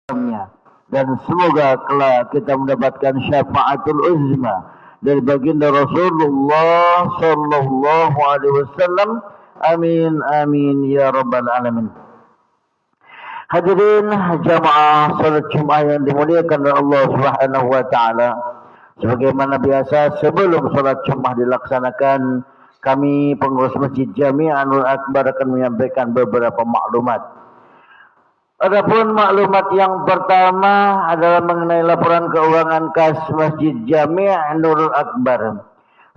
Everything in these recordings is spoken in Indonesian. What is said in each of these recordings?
dan semoga kelak kita mendapatkan syafaatul uzma dari baginda Rasulullah sallallahu alaihi wasallam. Amin amin ya rabbal alamin. Hadirin jamaah salat Jumat yang dimuliakan oleh Allah Subhanahu wa taala. Sebagaimana biasa sebelum salat Jumat dilaksanakan, kami pengurus Masjid Jami' Anur Akbar akan menyampaikan beberapa maklumat. Adapun maklumat yang pertama adalah mengenai laporan keuangan kas Masjid Jami' Nurul Akbar.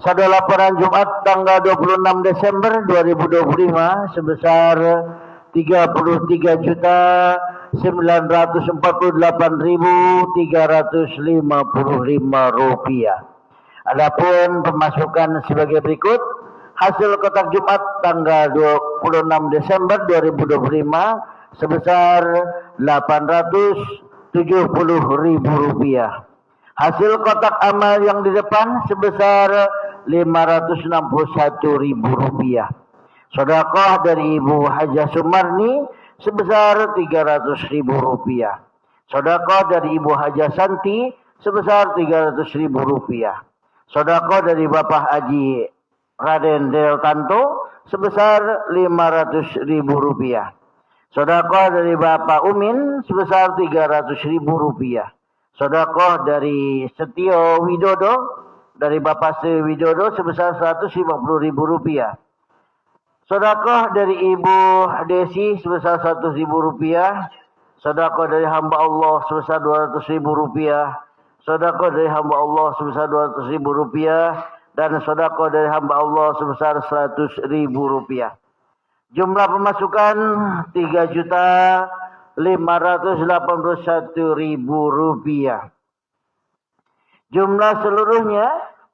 Pada laporan Jumat tanggal 26 Desember 2025 sebesar 33.948.355 rupiah. Adapun pemasukan sebagai berikut. Hasil kotak Jumat tanggal 26 Desember 2025 sebesar 870.000 rupiah. Hasil kotak amal yang di depan sebesar 561.000 rupiah. Sedekah dari Ibu Hajah Sumarni sebesar 300.000 rupiah. Sedekah dari Ibu Hajah Santi sebesar 300.000 rupiah. Sedekah dari Bapak Haji Raden Del Tanto sebesar 500.000 rupiah. Sedekah dari Bapak Umin sebesar 300.000 rupiah. Sedekah dari Setio Widodo dari Bapak Setio Widodo sebesar 150.000 rupiah. Sedekah dari Ibu Desi sebesar 100.000 rupiah. Sedekah dari hamba Allah sebesar 200.000 rupiah. Sedekah dari hamba Allah sebesar 200.000 rupiah. Dan sedekah dari hamba Allah sebesar 100.000 rupiah. Jumlah pemasukan 3.581.000 rupiah. Jumlah seluruhnya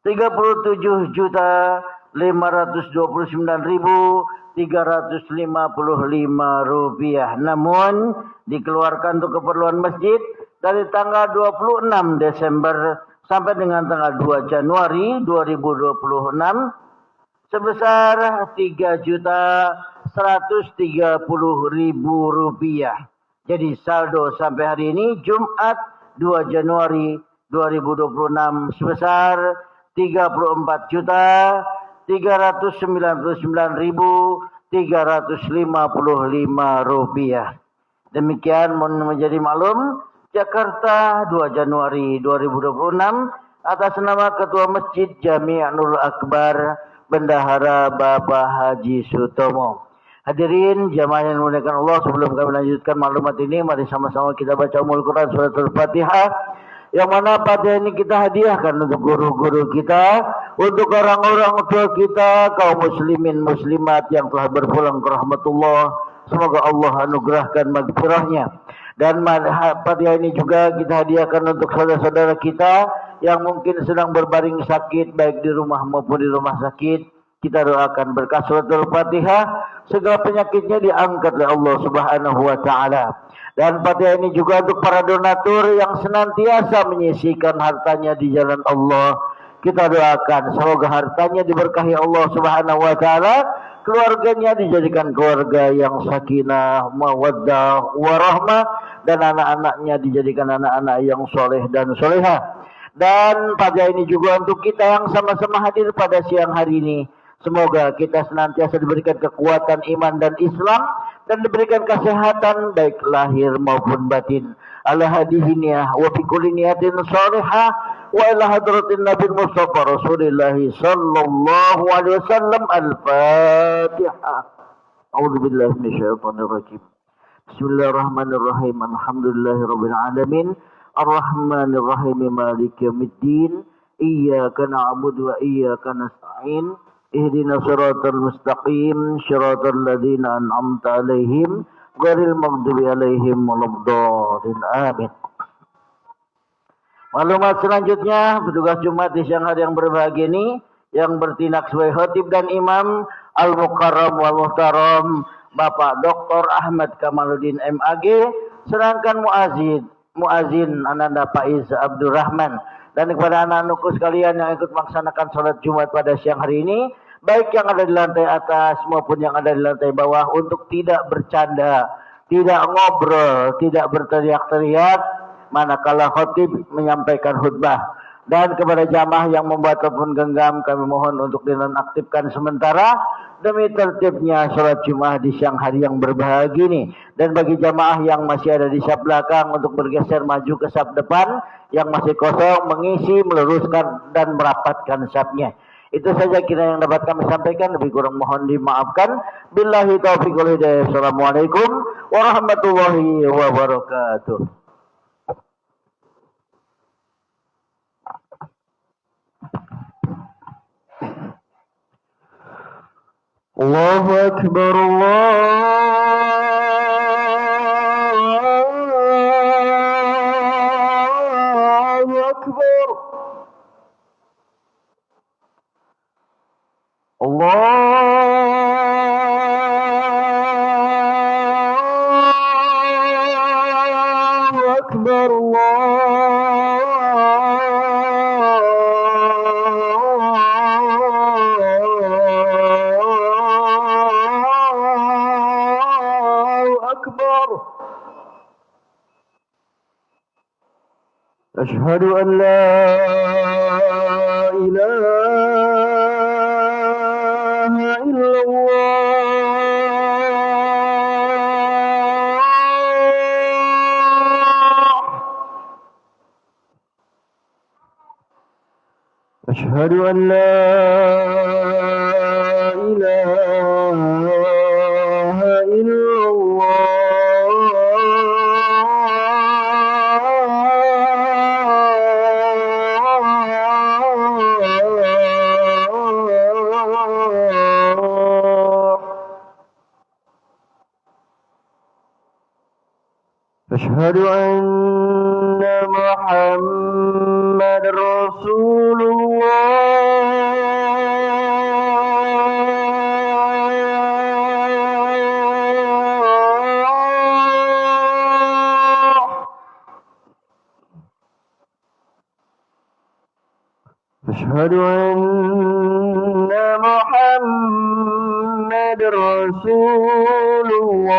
37.529.355 rupiah. Namun dikeluarkan untuk keperluan masjid dari tanggal 26 Desember sampai dengan tanggal 2 Januari 2026 sebesar 3.130.000 rupiah. Jadi saldo sampai hari ini Jumat 2 Januari 2026 sebesar 34.399.355 rupiah. Demikian menjadi maklum Jakarta 2 Januari 2026 atas nama Ketua Masjid Jami' Nurul Akbar Bendahara Bapak Haji Sutomo. Hadirin jamaah yang dimuliakan Allah, sebelum kami lanjutkan maklumat ini, mari sama-sama kita baca Ummul Quran Surat Al-Fatihah, yang mana pada ini kita hadiahkan untuk guru-guru kita, untuk orang-orang tua kita, kaum muslimin muslimat yang telah berpulang ke rahmatullah. Semoga Allah anugerahkan maghfirahnya. Dan pada ini juga kita hadiahkan untuk saudara-saudara kita yang mungkin sedang berbaring sakit baik di rumah maupun di rumah sakit. Kita doakan berkah surat Al-Fatihah segala penyakitnya diangkat oleh Allah Subhanahu wa taala. Dan pada ini juga untuk para donatur yang senantiasa menyisihkan hartanya di jalan Allah. Kita doakan semoga hartanya diberkahi Allah Subhanahu wa taala, keluarganya dijadikan keluarga yang sakinah, mawaddah, warahmah, dan anak-anaknya dijadikan anak-anak yang soleh dan solehah. Dan pada ini juga untuk kita yang sama-sama hadir pada siang hari ini, semoga kita senantiasa diberikan kekuatan iman dan Islam dan diberikan kesehatan baik lahir maupun batin. Ala hadihiniyah wa fi kulli niyatin salihah wa ila hadratin Nabi Mustafa Rasulullah sallallahu alaihi wasallam. Al-Fatihah. A'udzu billahi minasyaitonir rajim. Bismillahirrahmanirrahim. Alhamdulillahirabbil alamin. Ar-Rahmanir Rahim. Maliki yaumiddin. Iyyaka na'budu wa iyyaka nasta'in. Ihdinas siratal mustaqim, siratal ladzina an'amta 'alaihim ghairil maghdubi 'alaihim waladdallin. Amin. Maklumat selanjutnya, petugas Jumat di siang hari yang berbahagia ini yang bertindak sebagai khatib dan imam Al-Mukarram wal Muhtaram Bapak Dr. Ahmad Kamaluddin MAG, sedangkan muazin Ananda Faiz Abdurrahman. Dan kepada anak-anakku sekalian yang ikut melaksanakan sholat Jumat pada siang hari ini, baik yang ada di lantai atas maupun yang ada di lantai bawah, untuk tidak bercanda tidak ngobrol, tidak berteriak-teriak manakala khatib menyampaikan khutbah. Dan kepada jamaah yang membuat telepon genggam, kami mohon untuk dinonaktifkan sementara demi tertibnya sholat Jumat di siang hari yang berbahagia ini. Dan bagi jamaah yang masih ada di saf belakang untuk bergeser maju ke saf depan yang masih kosong, mengisi, meluruskan dan merapatkan safnya. Itu saja kira yang dapat kami sampaikan. Lebih kurang mohon dimaafkan. Billahi taufiq wal hidayah. Assalamualaikum warahmatullahi wabarakatuh. Allahu Akbar, Allahu Akbar. Allahu Akbar, Allahu Akbar. Asyhadu an la ilaha illallah. Asyhadu an la ilaha illallah. Asyhadu anna Muhammadar Rasulullah. Asyhadu anna Muhammadar Rasulullah.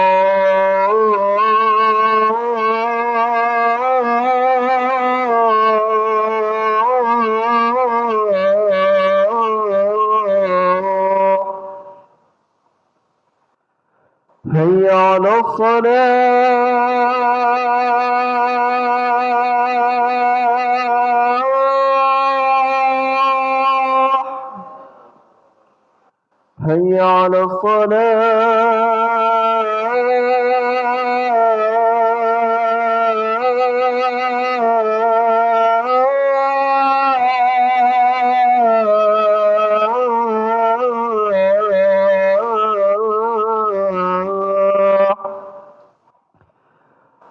Hayya 'alas salah. Hayya 'alas salah.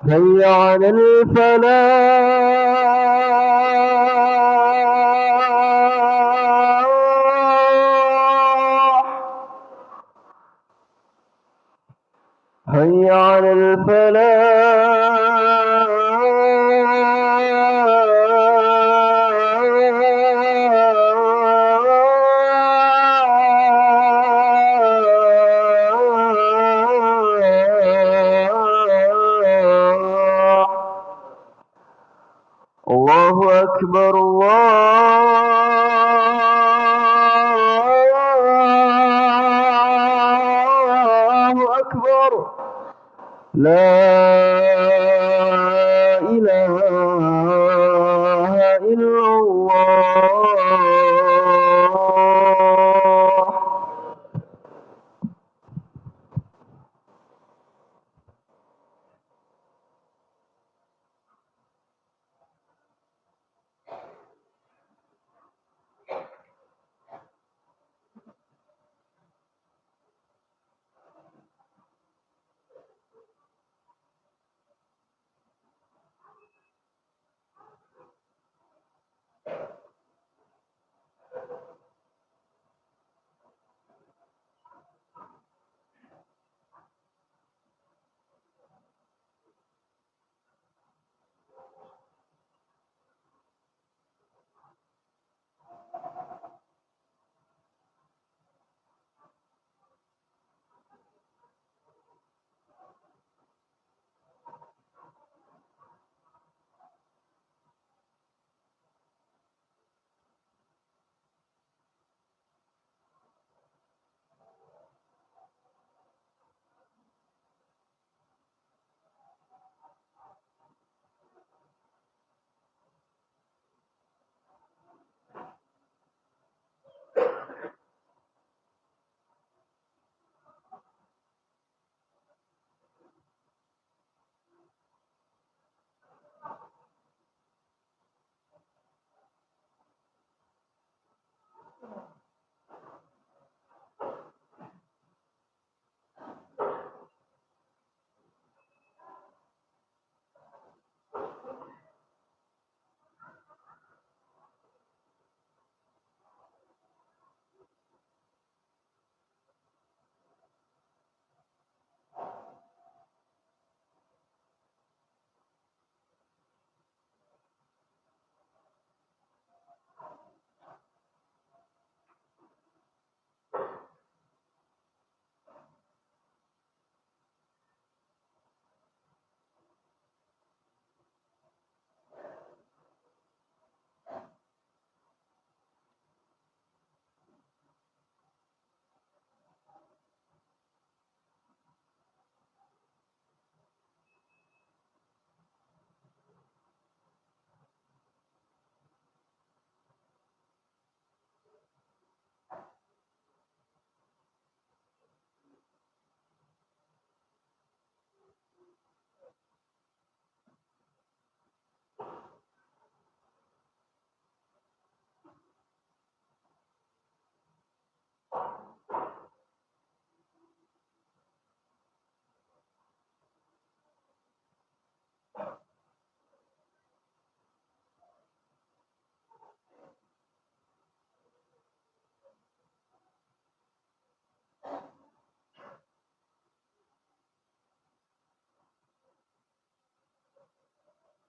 Hayya 'alal falah. Hayya 'alal falah. Allahu Akbar, Allahu Akbar. La ilaha illallah.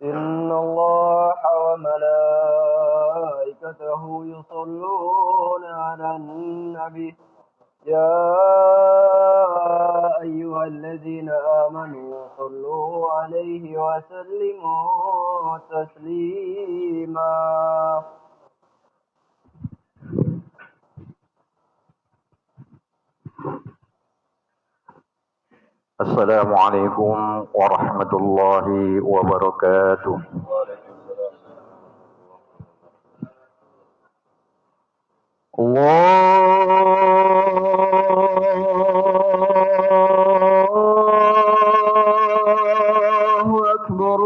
إن الله وملائكته يصلون على النبي يا أيها الذين آمنوا صلوا عليه وسلموا تسليما. السلام عليكم ورحمة الله وبركاته. الله أكبر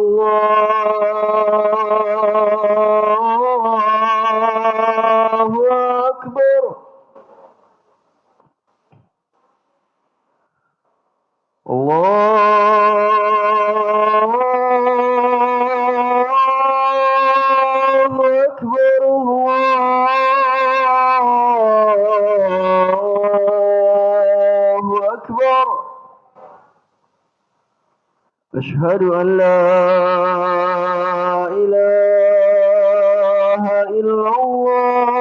الله أكبر. الله أكبر الله أكبر. أشهد أن لا إله إلا الله.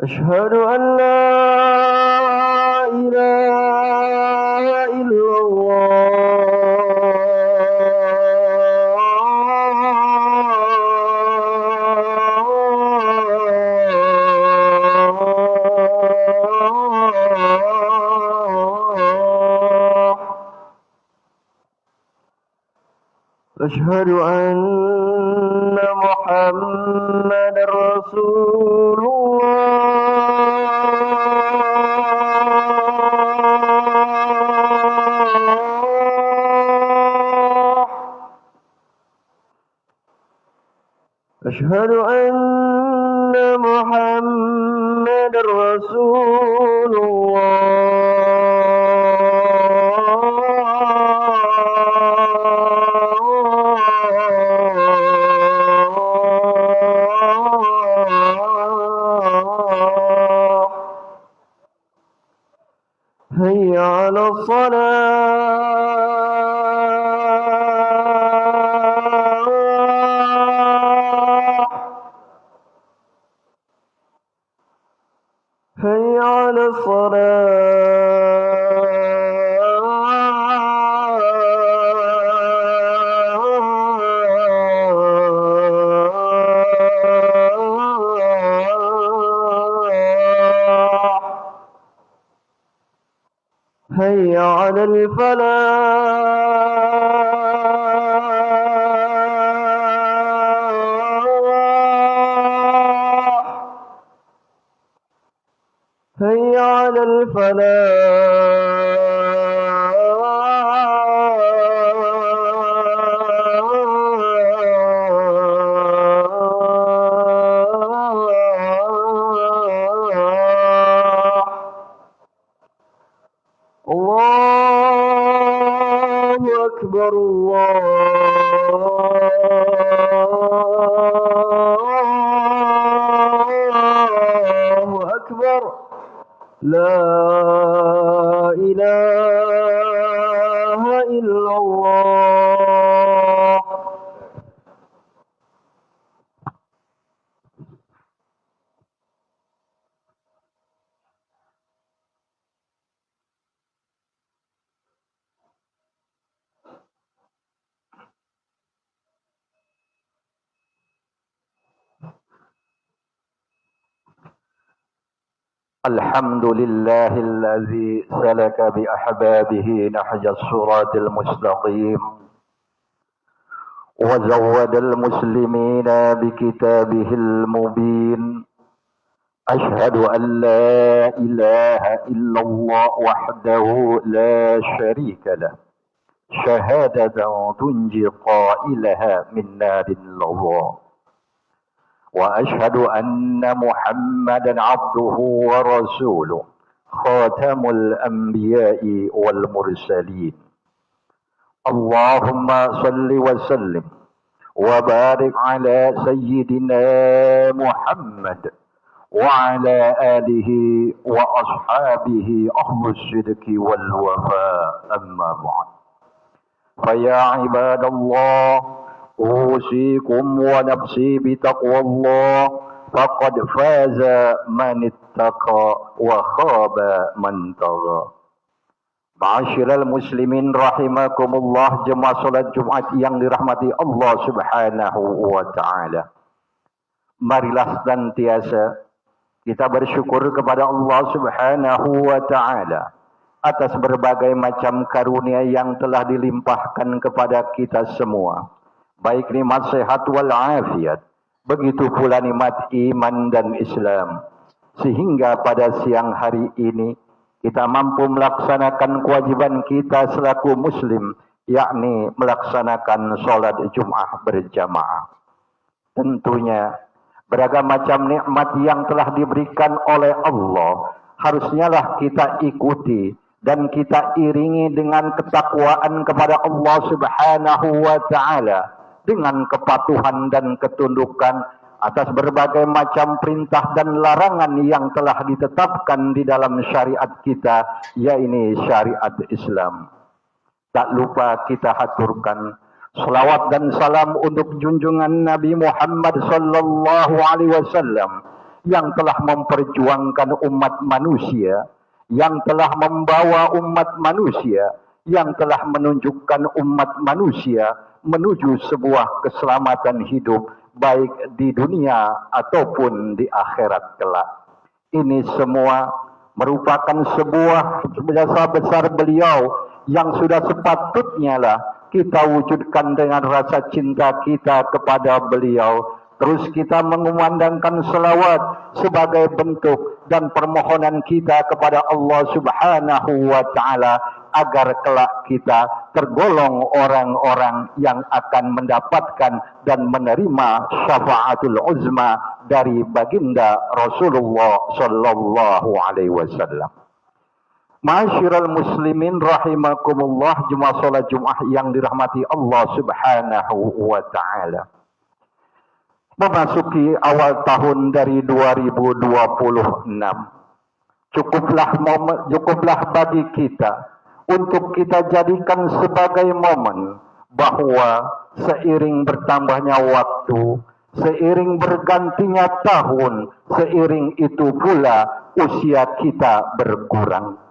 أشهد أن لا إله إلا الله. أشهد أن محمد رسول الله. أشهد أن محمد رسول الله. هيا على الصلاة. هيا على الصلاة. هيا على الفلاح. هيا على الفلاح. الله أكبر الله أكبر. لا إله إلا الله. الحمد لله الذي سلك بأحبابه نهج الصراط المستقيم وزود المسلمين بكتابه المبين. أشهد أن لا إله إلا الله وحده لا شريك له شهادة تنجي قائلها من نار اللظى. وأشهد أن محمدا عبده ورسوله خاتم الأنبياء والمرسلين. اللهم صل وسلم وبارك على سيدنا محمد وعلى آله وأصحابه أهل الصدق والوفاء أما بعد فيا عباد الله أوصيكم ونفسي بتقوى الله فقد فاز من اتقى وخاب من طغى. Ma'asyiral muslimin rahimakumullah, jemaah salat Jumat yang dirahmati Allah Subhanahu wa taala. Marilah senantiasa kita bersyukur kepada Allah Subhanahu wa taala atas berbagai macam karunia yang telah dilimpahkan kepada kita semua, baik nikmat sehat wal afiat, begitu pula nikmat iman dan Islam, sehingga pada siang hari ini kita mampu melaksanakan kewajiban kita selaku muslim, yakni melaksanakan sholat Jum'ah berjamaah. Tentunya beragam macam nikmat yang telah diberikan oleh Allah harusnya lah kita ikuti dan kita iringi dengan ketakwaan kepada Allah Subhanahu wa taala, dengan kepatuhan dan ketundukan atas berbagai macam perintah dan larangan yang telah ditetapkan di dalam syariat kita, yaitu syariat Islam. Tak lupa kita haturkan salawat dan salam untuk junjungan Nabi Muhammad sallallahu alaihi wasallam yang telah memperjuangkan umat manusia, yang telah membawa umat manusia, yang telah menunjukkan umat manusia menuju sebuah keselamatan hidup baik di dunia ataupun di akhirat kelak. Ini semua merupakan sebuah jasa besar beliau yang sudah sepatutnya lah kita wujudkan dengan rasa cinta kita kepada beliau. Terus kita mengumandangkan selawat sebagai bentuk dan permohonan kita kepada Allah Subhanahu wa taala agar kelak kita tergolong orang-orang yang akan mendapatkan dan menerima syafaatul uzma dari baginda Rasulullah sallallahu alaihi wasallam. Ma'asyiral muslimin rahimakumullah, jemaah salat Jumat yang dirahmati Allah Subhanahu wa taala. Memasuki awal tahun dari 2026, cukuplah bagi kita untuk kita jadikan sebagai momen bahwa seiring bertambahnya waktu, seiring bergantinya tahun, seiring itu pula usia kita berkurang.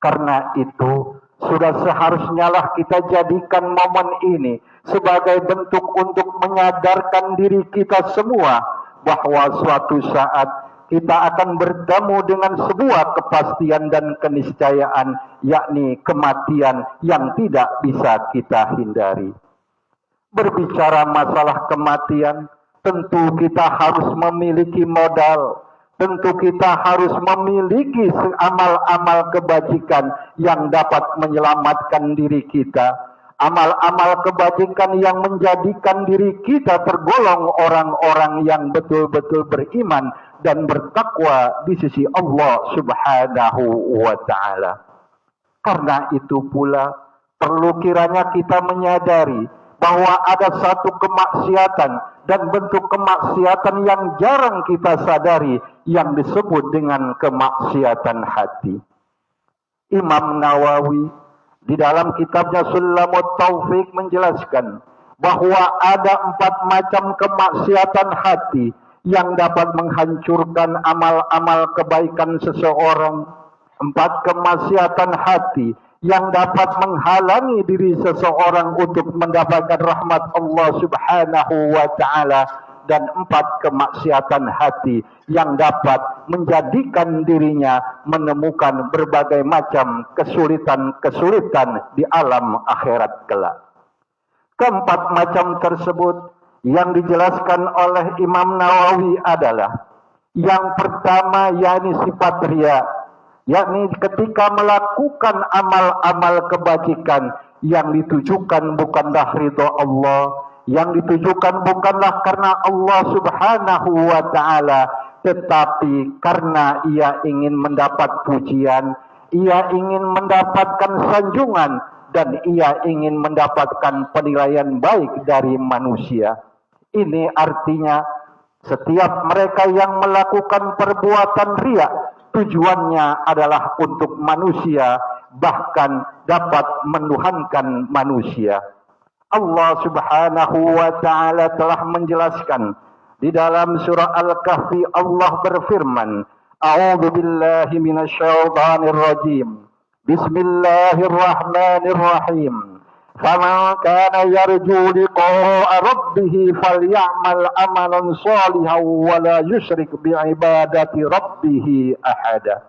Karena itu sudah seharusnya lah kita jadikan momen ini sebagai bentuk untuk menyadarkan diri kita semua bahwa suatu saat kita akan bertemu dengan sebuah kepastian dan keniscayaan, yakni kematian yang tidak bisa kita hindari. Berbicara masalah kematian, tentu kita harus memiliki modal. Tentu kita harus memiliki amal-amal kebajikan yang dapat menyelamatkan diri kita. Amal-amal kebajikan yang menjadikan diri kita tergolong orang-orang yang betul-betul beriman dan bertakwa di sisi Allah Subhanahu wa ta'ala. Karena itu pula perlu kiranya kita menyadari bahwa ada satu kemaksiatan dan bentuk kemaksiatan yang jarang kita sadari yang disebut dengan kemaksiatan hati. Imam Nawawi di dalam kitabnya Sulamut Taufik menjelaskan bahwa ada 4 macam kemaksiatan hati yang dapat menghancurkan amal-amal kebaikan seseorang. 4 kemaksiatan hati yang dapat menghalangi diri seseorang untuk mendapatkan rahmat Allah Subhanahu wa ta'ala, dan 4 kemaksiatan hati yang dapat menjadikan dirinya menemukan berbagai macam kesulitan-kesulitan di alam akhirat kelak. Keempat macam tersebut yang dijelaskan oleh Imam Nawawi adalah yang pertama, yakni sifat riya, yakni ketika melakukan amal-amal kebajikan yang ditujukan bukanlah ridha Allah, yang ditujukan bukanlah karena Allah Subhanahu wa ta'ala, tetapi karena ia ingin mendapat pujian, ia ingin mendapatkan sanjungan, dan ia ingin mendapatkan penilaian baik dari manusia. Ini artinya Setiap mereka yang melakukan perbuatan riya, tujuannya adalah untuk manusia, bahkan dapat menuhankan manusia. Allah Subhanahu wa taala telah menjelaskan di dalam surah Al-Kahfi. Allah berfirman, A'udzu billahi minasyaitonir rajim. Bismillahirrahmanirrahim. Faman kana yarju liqa'a rabbih falyamal amalan shalihan wa la yusyrik bi'ibadati rabbih ahada.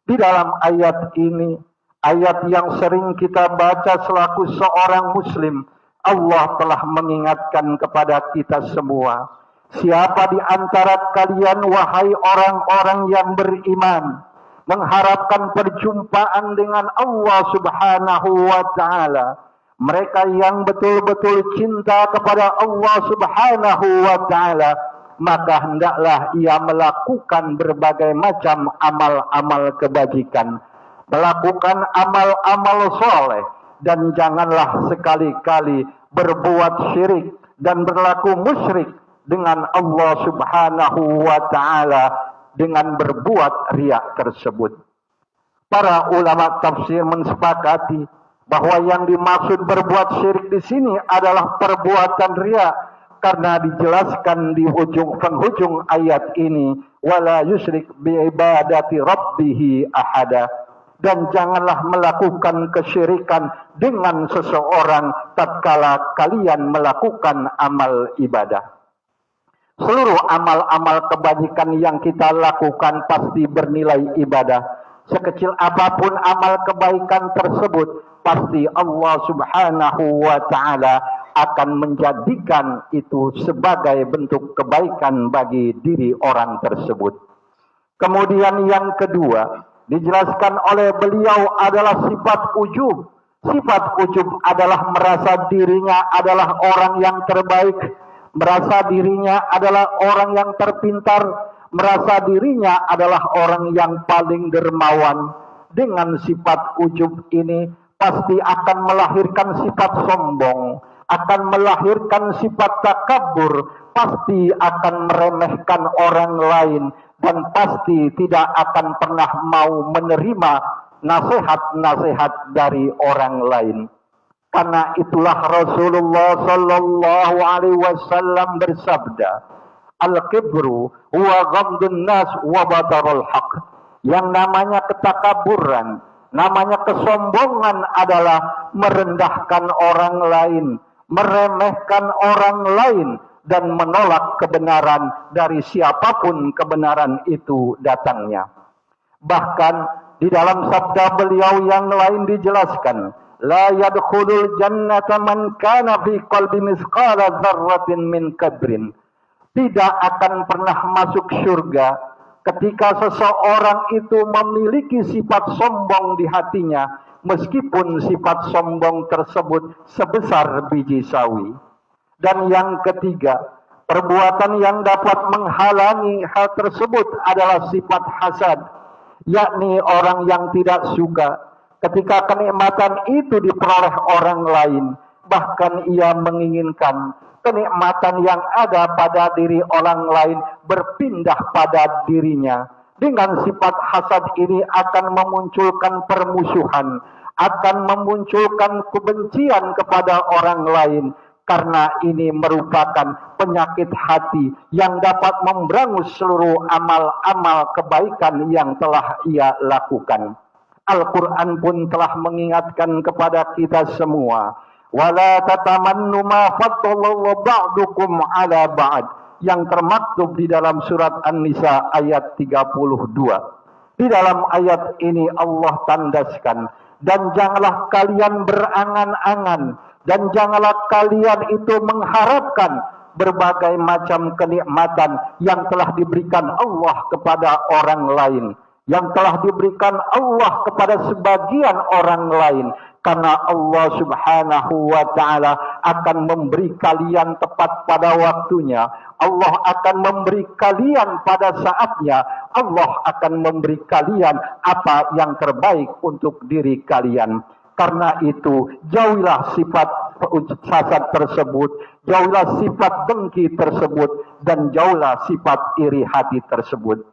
Di dalam ayat ini, ayat yang sering kita baca selaku seorang muslim, Allah telah mengingatkan kepada kita semua. Siapa di antara kalian, wahai orang-orang yang beriman, mengharapkan perjumpaan dengan Allah Subhanahu wa taala, mereka yang betul-betul cinta kepada Allah Subhanahu wa taala, maka hendaklah ia melakukan berbagai macam amal-amal kebajikan, melakukan amal-amal soleh, dan janganlah sekali-kali berbuat syirik dan berlaku musyrik dengan Allah Subhanahu wa taala dengan berbuat riya tersebut. Para ulama tafsir mensepakati bahwa yang dimaksud berbuat syirik di sini adalah perbuatan riya, karena dijelaskan di penghujung ayat ini, wala yusyrik bi ibadati rabbih ahada, dan janganlah melakukan kesyirikan dengan seseorang tatkala kalian melakukan amal ibadah. Seluruh amal-amal kebajikan yang kita lakukan pasti bernilai ibadah. Sekecil apapun amal kebaikan tersebut, pasti Allah Subhanahu wa taala akan menjadikan itu sebagai bentuk kebaikan bagi diri orang tersebut. Kemudian yang kedua, dijelaskan oleh beliau adalah sifat ujub. Sifat ujub adalah merasa dirinya adalah orang yang terbaik, merasa dirinya adalah orang yang terpintar, merasa dirinya adalah orang yang paling dermawan. Dengan sifat ujub ini pasti akan melahirkan sifat sombong, akan melahirkan sifat takabur, pasti akan meremehkan orang lain, dan pasti tidak akan pernah mau menerima nasihat-nasihat dari orang lain. Karena itulah Rasulullah sallallahu alaihi wasallam bersabda, Al-kibru huwa ghamdun nas wa batarul haq. Yang namanya ketakaburan, namanya kesombongan adalah merendahkan orang lain, meremehkan orang lain, dan menolak kebenaran dari siapapun kebenaran itu datangnya. Bahkan di dalam sabda beliau yang lain dijelaskan, la yadkhulul jannata man kana fi qalbi misqala dzarratin min kabrin. Tidak akan pernah masuk surga ketika seseorang itu memiliki sifat sombong di hatinya, meskipun sifat sombong tersebut sebesar biji sawi. Dan yang ketiga, perbuatan yang dapat menghalangi hal tersebut adalah sifat hasad, yakni orang yang tidak suka ketika kenikmatan itu diperoleh orang lain, bahkan ia menginginkan kenikmatan yang ada pada diri orang lain berpindah pada dirinya. Dengan sifat hasad ini akan memunculkan permusuhan, akan memunculkan kebencian kepada orang lain, karena ini merupakan penyakit hati yang dapat memberangus seluruh amal-amal kebaikan yang telah ia lakukan. Al-Quran pun telah mengingatkan kepada kita semua, wala tatamannu ma faddala ba'dukum ala ba'd, yang termaktub di dalam surat An-Nisa ayat 32. Di dalam ayat ini Allah tandaskan, dan janganlah kalian berangan-angan, dan janganlah kalian itu mengharapkan berbagai macam kenikmatan yang telah diberikan Allah kepada orang lain, yang telah diberikan Allah kepada sebagian orang lain. Karena Allah Subhanahu wa ta'ala akan memberi kalian tepat pada waktunya. Allah akan memberi kalian pada saatnya. Allah akan memberi kalian apa yang terbaik untuk diri kalian. Karena itu, jauhilah sifat sifat tersebut, jauhlah sifat dengki tersebut, dan jauhlah sifat iri hati tersebut.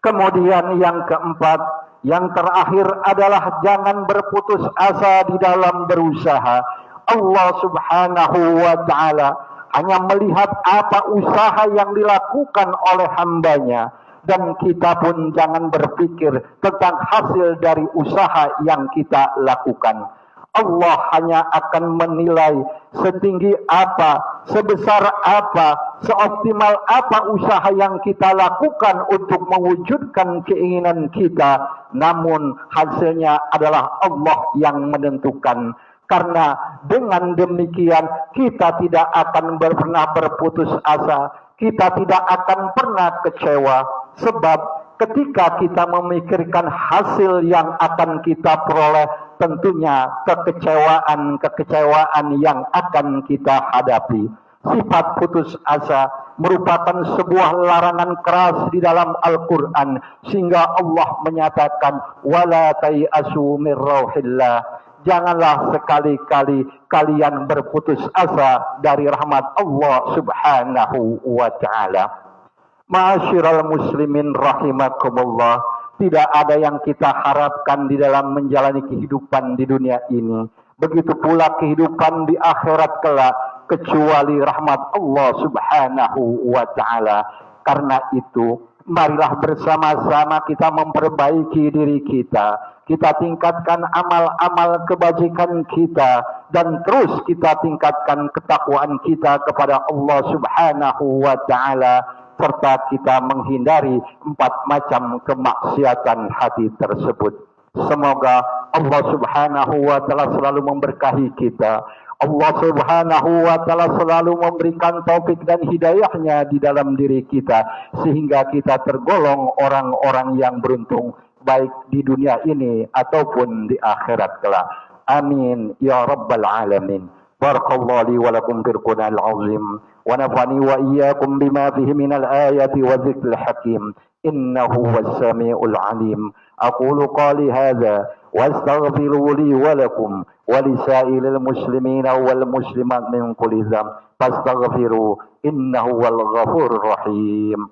Kemudian yang keempat, yang terakhir adalah jangan berputus asa di dalam berusaha. Allah Subhanahu wa Ta'ala hanya melihat apa usaha yang dilakukan oleh hambanya, dan kita pun jangan berpikir tentang hasil dari usaha yang kita lakukan. Allah hanya akan menilai setinggi apa, sebesar apa, seoptimal apa usaha yang kita lakukan untuk mewujudkan keinginan kita. Namun hasilnya adalah Allah yang menentukan. Karena dengan demikian kita tidak akan pernah berputus asa, kita tidak akan pernah kecewa. Sebab ketika kita memikirkan hasil yang akan kita peroleh, tentunya kekecewaan yang akan kita hadapi. Sifat putus asa merupakan sebuah larangan keras di dalam Al-Quran, sehingga Allah menyatakan wala tayasu mir rauhillah, janganlah sekali-kali kalian berputus asa dari rahmat Allah Subhanahu wa Ta'ala. Ma'asyiral muslimin rahimakumullah, tidak ada yang kita harapkan di dalam menjalani kehidupan di dunia ini, begitu pula kehidupan di akhirat kelak, kecuali rahmat Allah Subhanahu wa Ta'ala. Karena itu, marilah bersama-sama kita memperbaiki diri kita. Kita tingkatkan amal-amal kebajikan kita, dan terus kita tingkatkan ketakwaan kita kepada Allah Subhanahu wa Ta'ala, serta kita menghindari 4 macam kemaksiatan hati tersebut. Semoga Allah Subhanahu wa Ta'ala selalu memberkahi kita. Allah Subhanahu wa Ta'ala selalu memberikan taufik dan hidayahnya di dalam diri kita, sehingga kita tergolong orang-orang yang beruntung, baik di dunia ini ataupun di akhirat kelak. Amin ya rabbal alamin. Barakallahu li wa lakum fil Qur'anil azim, wa nafa'ani wa iyyakum bima fihi minal ayati wa dzikril hakim. Innahu was-sami'ul alim. Aqulu qali hadza wa astaghfiru li wa lakum wa lisa'ilil muslimina wal muslimat min kulli dzamb fastaghfiru innahu wal ghafurur rahim.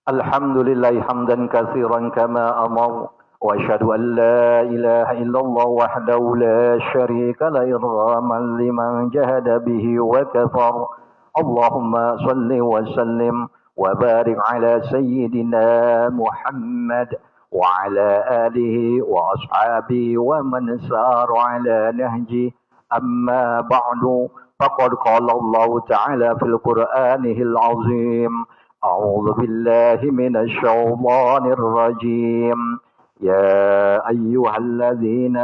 Alhamdulillah hamdan katsiran kama amar, wa asyhadu an la ilaha illallah wahdahu la syarika la idghaman liman jahada bihi wa kafar. Allahumma salli wa sallim wa barik ala sayyidina Muhammad wa ala alihi wa ashabihi wa man sara ala nahji. Amma ba'du, faqad qala Allah ta'ala fil Qur'anihil azim. أعوذ بالله من الشيطان الرجيم. يا أيها الذين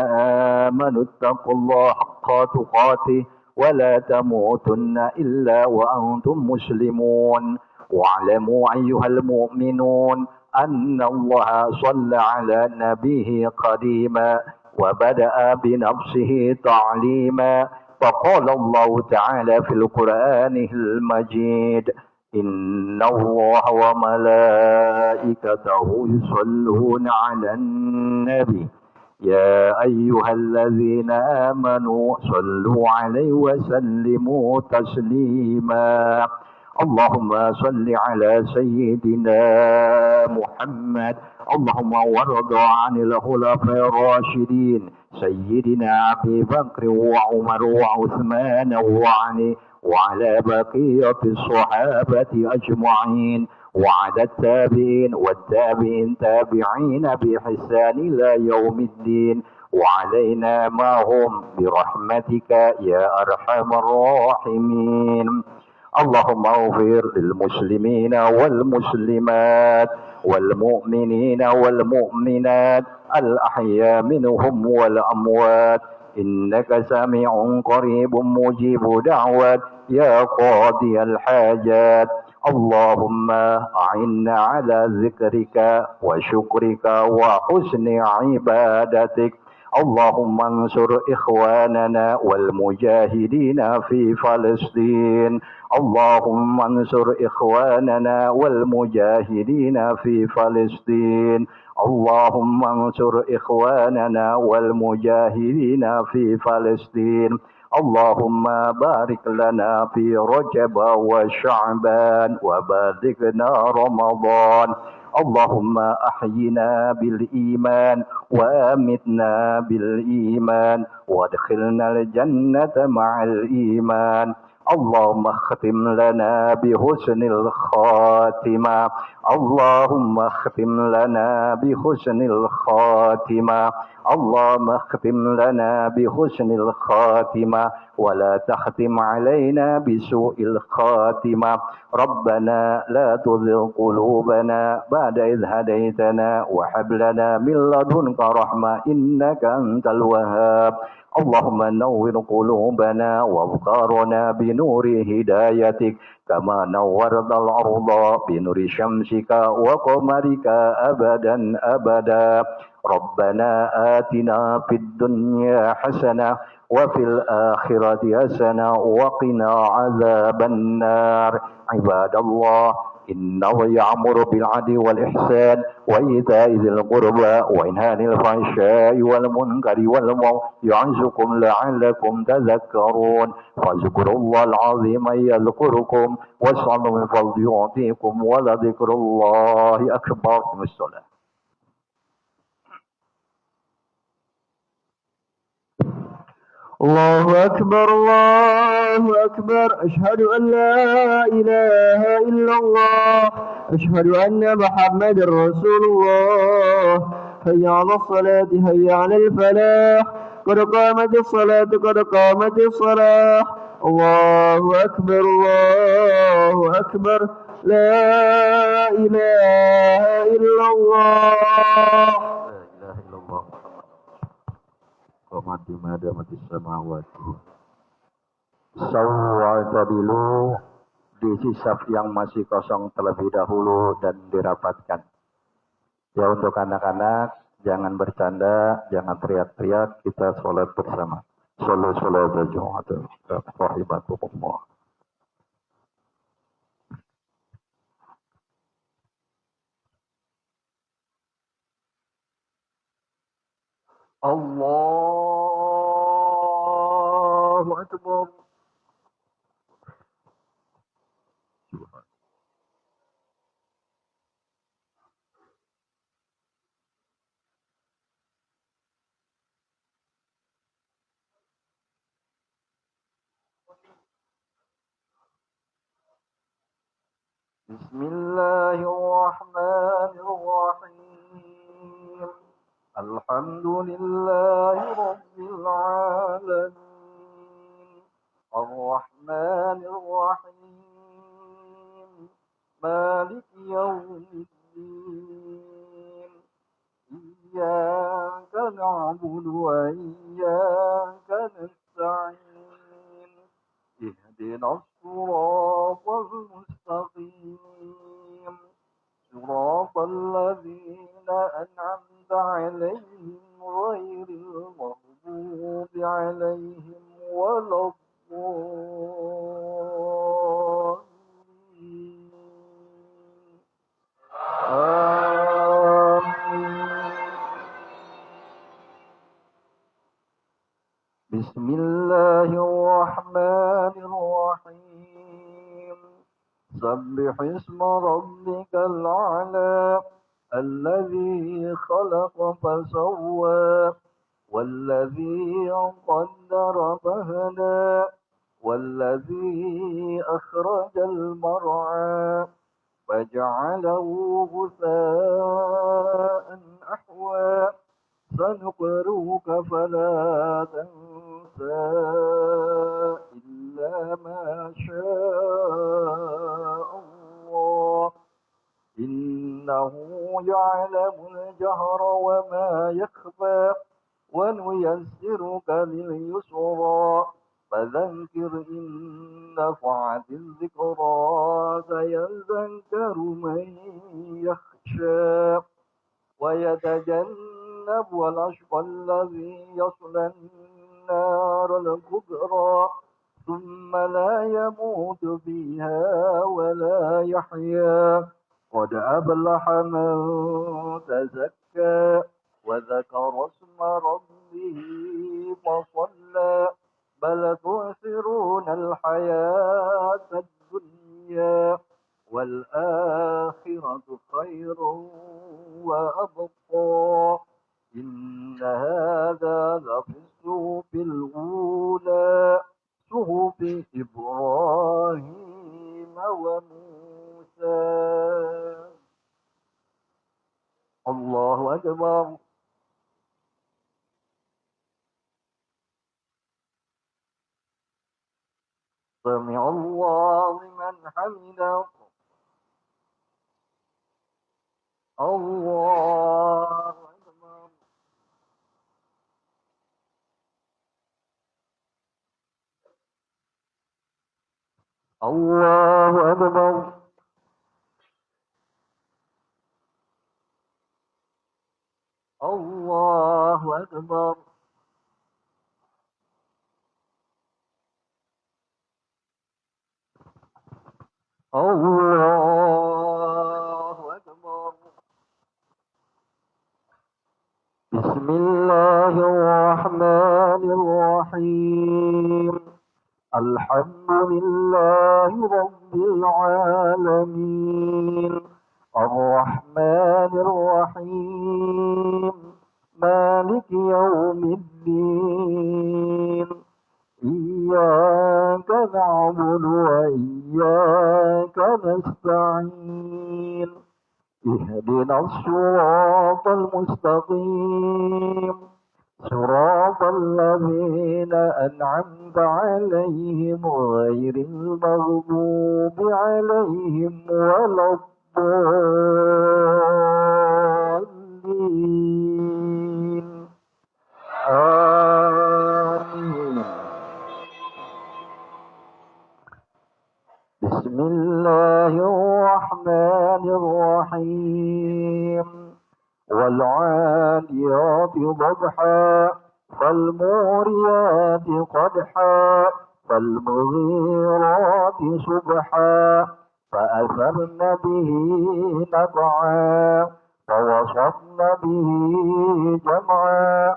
آمنوا اتقوا الله حق تقاته ولا تموتن إلا وأنتم مسلمون. واعلموا أيها المؤمنون أن الله صلى على نبيه قديما وبدأ بنفسه تعليما. فقال الله تعالى في القرآن المجيد إن الله وملائكته يصلون على النبي يا أيها الذين آمنوا صلوا عليه وسلموا تسليما. اللهم صل على سيدنا محمد. اللهم وارض عن الخلفاء الراشدين سيدنا أبي بكر وعمر وعثمان وعلي وعلى بقية الصحابة أجمعين وعلى التابعين والتابعين تابعين بإحسان إلى يوم الدين وعلينا معهم برحمتك يا أرحم الراحمين. اللهم اغفر للمسلمين والمسلمات والمؤمنين والمؤمنات الأحياء منهم والأموات إنك سميع قريب مجيب دعوات يا قاضي الحاجات. اللهم أعنا على ذكرك وشكرك وحسن عبادتك. اللهم انصر إخواننا والمجاهدين في فلسطين. اللهم انصر إخواننا والمجاهدين في فلسطين. اللهم انصر إخواننا والمجاهدين في فلسطين. اللهم بارك لنا في رجب وشعبان وبلغنا رمضان. اللهم أحينا بالإيمان وأمتنا بالإيمان وادخلنا الجنة مع الإيمان. اللهم اختم لنا بحسن الخاتمة. اللهم اختم لنا بحسن الخاتمة. اللهم اختم لنا بحسن الخاتمة ولا تختم علينا بسوء الخاتمة. ربنا لا تزغ قلوبنا بعد إذ هديتنا وهب لنا من لدنك رحمة إنك أنت الوهاب. اللهم نور قلوبنا وابصارنا بنور هدايتك كما نورت الأرض بنور شمسك وقمرك أبدا أبدا. ربنا آتنا في الدنيا حسنة وفي الآخرة حسنة وقنا عذاب النار. عباد الله إنه يأمر بالعدل والإحسان وإيتاء ذي القربى وينهى عن الفحشاء والمنكر والبغي يعظكم لعلكم تذكرون. فاذكروا الله العظيم يذكركم واسألوا من فضله يعطيكم ولذكر الله أكبر. من الصلاة. الله أكبر الله أكبر. أشهد أن لا إله إلا الله. أشهد أن محمد رسول الله. هيا على الصلاة هيا على الفلاح. قد قامت الصلاة قد قامت الصلاة. الله أكبر الله أكبر. لا إله إلا الله. لا إله إلا الله. Mati mada mati samawati. Sawwata dulu di sisaf yang masih kosong terlebih dahulu dan dirapatkan. Ya untuk anak-anak jangan bercanda, jangan teriak-teriak, kita sholat bersama. Sholat berjamaah rahimakumullah. الله أكبر. بسم الله الرحمن الرحيم. الحمد لله رب العالمين. الرحمن الرحيم. مالك يوم الدين. إياك نعبد وإياك نستعين. اهدنا الصراط المستقيم. صراط الذين أنعمت عليهم غير المغضوب عليهم ولا الضالين. آمين. بسم الله الرحمن الرحيم. سبح اسم ربك الأعلى الذي خلق فسوى والذي قدر فهدى والذي أخرج المرعى فجعله غثاء أحوى. سنقرئك فلا تنسى إلا ما شاء الله. إنه يعلم الجهر وما يخفى ونيسرك لليسرى فذكر إن نفعت الذكرى سيذكر من يخشى ويتجنبها الأشقى الذي يصلى النار الكبرى ثم لا يموت فيها ولا يحيا قد أفلح من تزكى وذكر اسم ربه فصلى بل تؤثرون الحياة الدنيا والآخرة خير وأبقى إن هذا لفي الصحف الأولى صحف إبراهيم وموسى. الله أكبر. سمع الله لمن حمده. الله أكبر. الله أكبر. الله أكبر. الله أكبر. بسم الله الرحمن الرحيم الحمد لله رب العالمين الرحمن الرحيم مالك يوم الدين إياك نعبد وإياك نستعين اهدنا الصراط المستقيم صراط الذين أنعمت عليهم غير المغضوب عليهم ولا الضالين آمين. بسم الله الرحمن الرحيم والعاديات ضبحا فالموريات قدحا فالمغيرات صبحا فأثرن به نقعا فوسطن به جمعا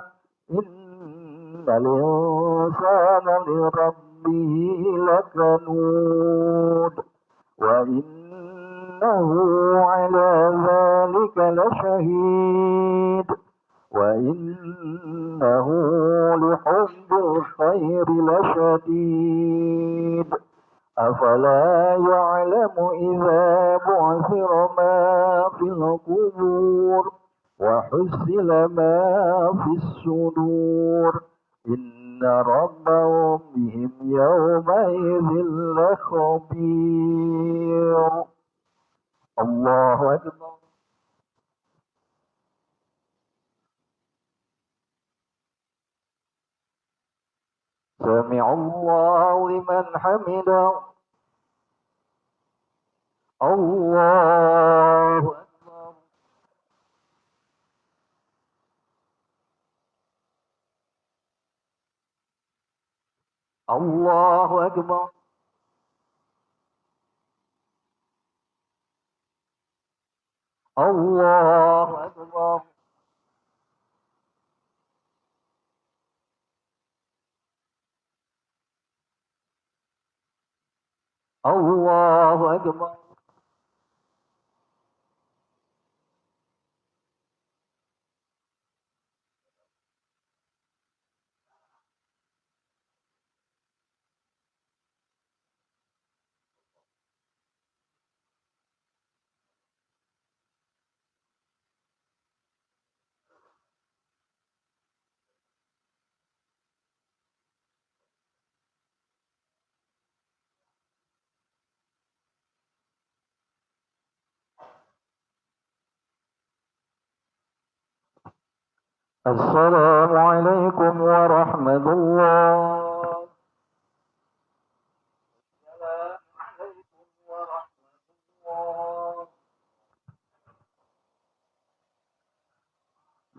إن الإنسان لربه لكنود وإنه على ذلك لشهيد وإنه لحب الخير لشديد أفلا يعلم إذا بعثر ما في القبور وحصل ما في الصدور إن ربهم بهم يومئذ لخبير. الله أكبر. سمع الله لمن حمده. الله أكبر. الله أكبر. الله أكبر. الله أكبر. السلام عليكم ورحمة الله.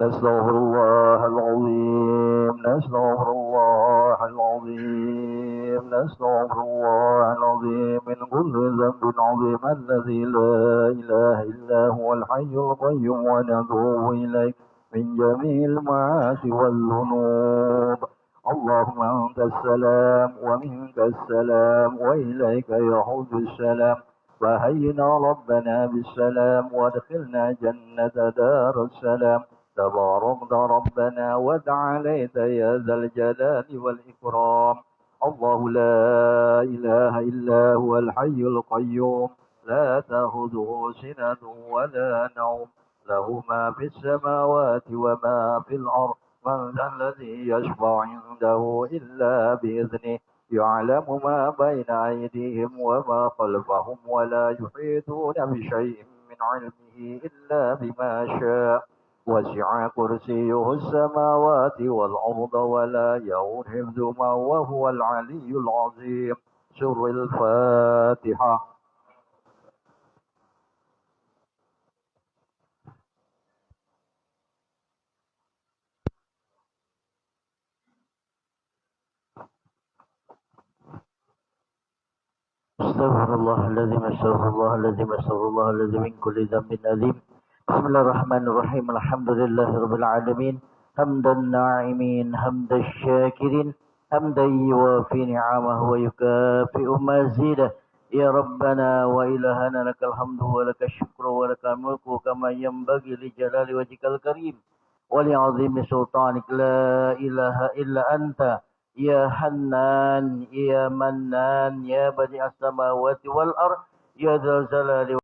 نستغفر الله العظيم، نستغفر الله العظيم، نستغفر الله العظيم من كل ذنب عظيم الذي لا إله إلا هو الحي القيوم، ونتوب إليه من جميع المعاصي والذنوب. اللهم أنت السلام ومنك السلام وإليك يعود السلام. فهينا ربنا بالسلام وادخلنا جنة دار السلام. تباركت ربنا وتعاليت يا ذا الجلال والإكرام. الله لا إله إلا هو الحي القيوم، لا تأخذه سنة ولا نوم، له ما في السماوات وما في الأرض. من ذا الذي يشفع عنده إلا بإذنه، يعلم ما بين أيديهم وما خلفهم، ولا يحيطون بشيء من علمه إلا بما شاء. وسع كرسيه السماوات والأرض ولا يؤوده حفظهما وهو العلي العظيم. سر الفاتحة. استغفر الله العظيم، استغفر الله العظيم، استغفر الله العظيم من كل ذنب أليم. بسم الله الرحمن الرحيم، الحمد لله رب العالمين، حمد الناعمين حمد الشاكرين، حمدا يوافي نعمه ويكافئ مزيده. يا ربنا وإلهنا لك الحمد ولك الشكر ولك الملك كما ينبغي لجلال وجهك الكريم ولعظيم سلطانك. لا إله إلا أنت يا حنان يا منان يا بديع السماوات والأرض يا ذا الجلال